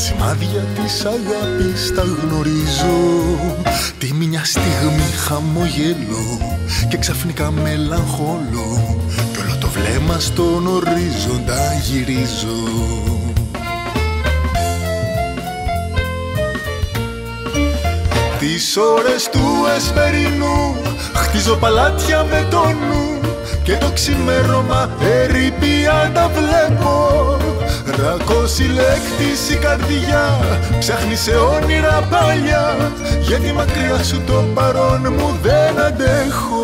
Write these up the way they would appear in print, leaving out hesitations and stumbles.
σημάδια της αγάπης τα γνωρίζω. Τη μια στιγμή χαμογελώ και ξαφνικά μελαγχολώ κι όλο το βλέμμα στον ορίζοντα γυρίζω. Τις ώρες του εσπερινού χτίζω παλάτια με το νου και το ξημέρωμα ερειπία τα βλέπω. Ρακοσυλλέκτης η καρδιά ψάχνει σε όνειρα παλιά, γιατί μακριά σου το παρόν μου δεν αντέχω.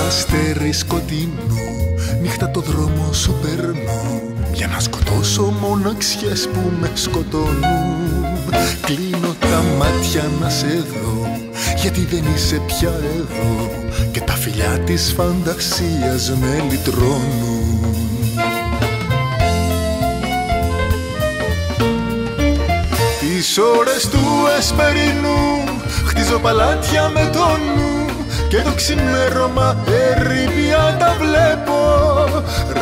Αστέρι σκοτεινό, νύχτα το δρόμο σου περνώ για να σκοτώσω μοναξιές που με σκοτώνουν. Κλείνω τα μάτια να σε δω, γιατί δεν είσαι πια εδώ και τα φιλιά της φαντασίας με λυτρώνουν. Τις ώρες του εσπερινού χτίζω παλάτια με το νου και το ξημέρωμα ερειπία τα βλέπω.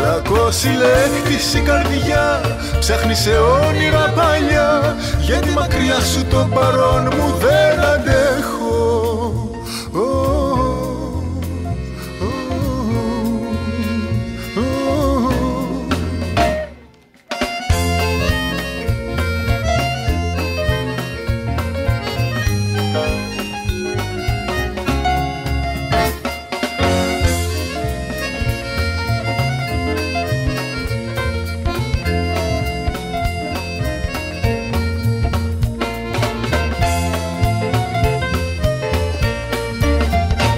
Ρακοσυλλέκτης η καρδιά ψάχνει σε όνειρα παλιά, γιατί μακριά σου το παρόν μου δεν αντέχω.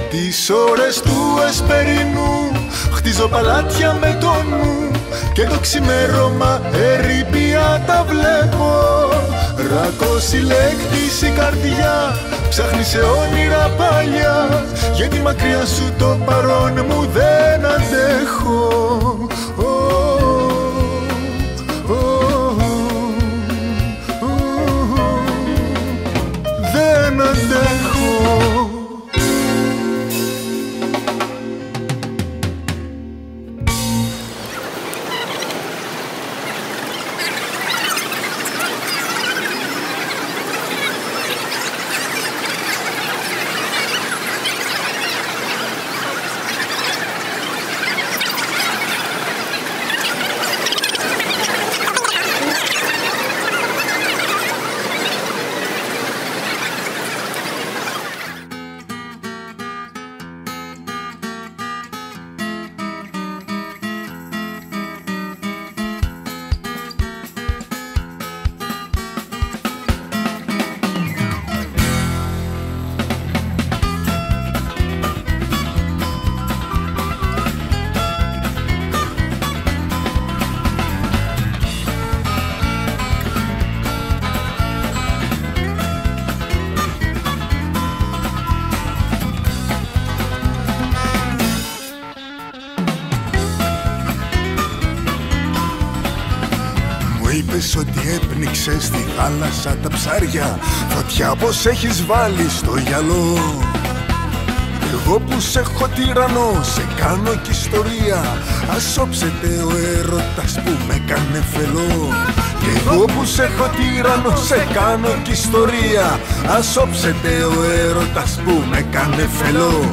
Τις ώρες του εσπερινού χτίζω παλάτια με το νου και το ξημέρωμα ερειπία τα βλέπω. Ρακοσυλλέκτης η καρδιά ψάχνει σε όνειρα παλιά, γιατί μακριά σου το παρόν μου δεν αντέχω. Δεν αντέχω. Είπες ότι έπνιξες στη θάλασσα τα ψάρια, φωτιά πως έχεις βάλει στο γυαλό. Εγώ που σε έχω τυραννό, σε κάνω κι ιστορία, ας όψετε ο έρωτας που με κάνε φελό. Κι εγώ που σε έχω τυραννό, σε κάνω κι ιστορία, ας όψετε ο έρωτας που με κάνε φελό.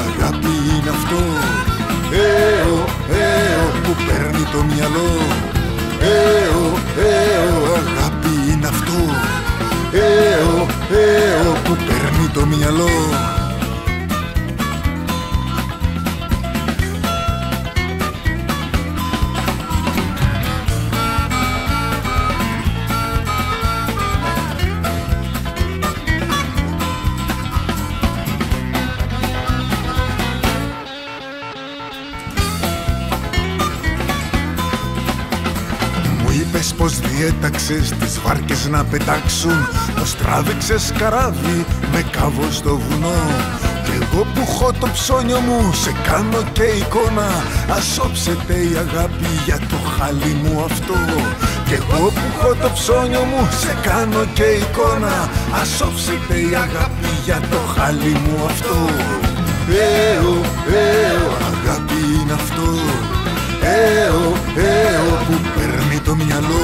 Αγάπη είναι αυτό, που παίρνει το μυαλό. Αγάπη είναι αυτό, που παίρνει το μυαλό. Είπες πως διέταξες τις βάρκες να πετάξουν, πως τράβηξες καράβι με κάβο στο βουνό. Κι Κι εγώ που έχω το ψώνιο μου σε κάνω και εικόνα. Ας όψετε η αγάπη για το χάλι μου αυτό. Κι εγώ που έχω το ψώνιο μου σε κάνω και εικόνα. Ας όψετε η αγάπη για το χάλι μου αυτό. Αγάπη είναι αυτό. Που παίρνει το μυαλό.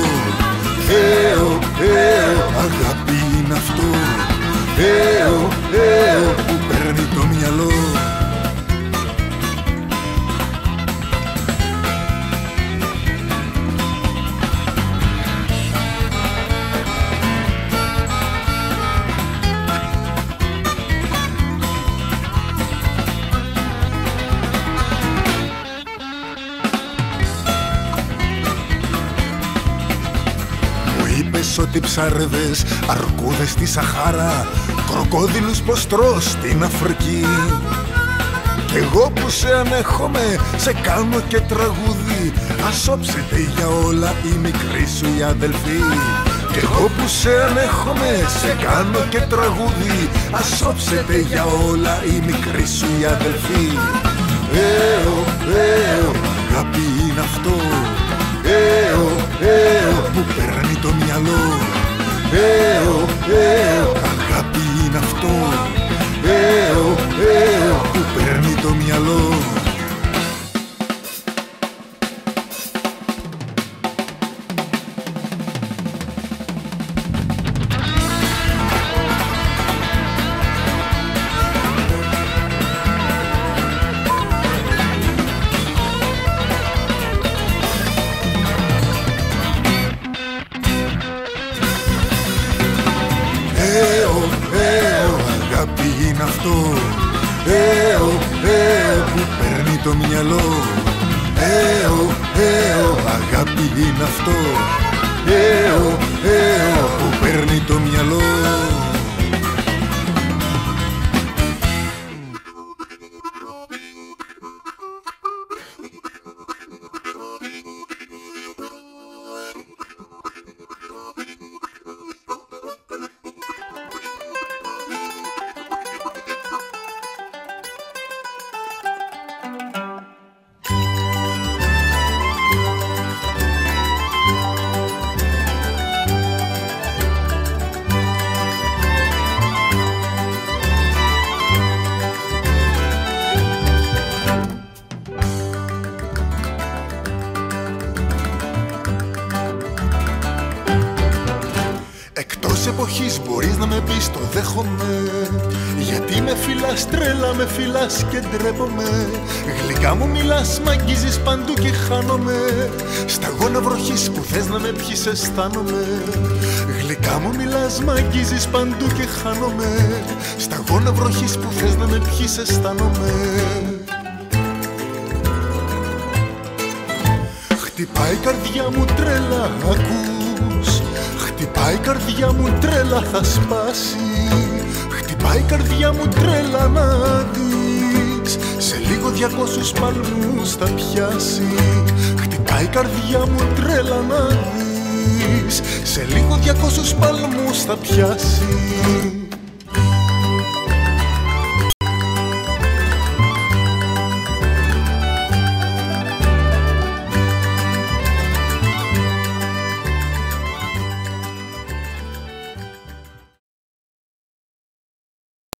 Αγάπη είναι αυτό. Που παίρνει το μυαλό. Είπες ότι ψάρδες, αρκούδες στη Σαχάρα, κροκόδιλους πως τρως στην Αφρική. Κι εγώ που σε ανέχομαι, σε κάνω και τραγούδι. Ας όψετε για όλα η μικρή σου η αδελφή. Κι εγώ που σε ανέχομαι, σε κάνω και τραγούδι. Ας όψετε για όλα η μικρή σου η αδελφή. Αγάπη είναι αυτό. Που παίρνει το μυαλό. Αγάπη είναι αυτό. Που παίρνει το μυαλό. Αγάπη είναι αυτό. Που παίρνει το μυαλό. Αγάπη είναι αυτό. Που παίρνει το μυαλό. Εκτός εποχής μπορείς να με πεις το δέχομαι. Γιατί με φυλάς τρέλα, με φυλάς και ντρέπομαι. Γλυκά μου μιλάς, μ' αγγίζεις παντού και χάνομαι. Σταγόνα βροχής που θες να με πιεις αισθάνομαι. Γλυκά μου μιλάς, μ' αγγίζεις παντού και χάνομαι. Σταγόνα βροχής που θες να με πιεις αισθάνομαι. Χτυπάει η καρδιά μου τρέλα, ακούς. Χτυπάει η καρδιά μου τρέλα, θα σπάσει. Χτυπάει η καρδιά μου τρέλα να δεις. Σε λίγο 200 παλμούς θα πιάσει. Χτυπάει η καρδιά μου τρέλα να δεις. Σε λίγο 200 παλμούς θα πιάσει.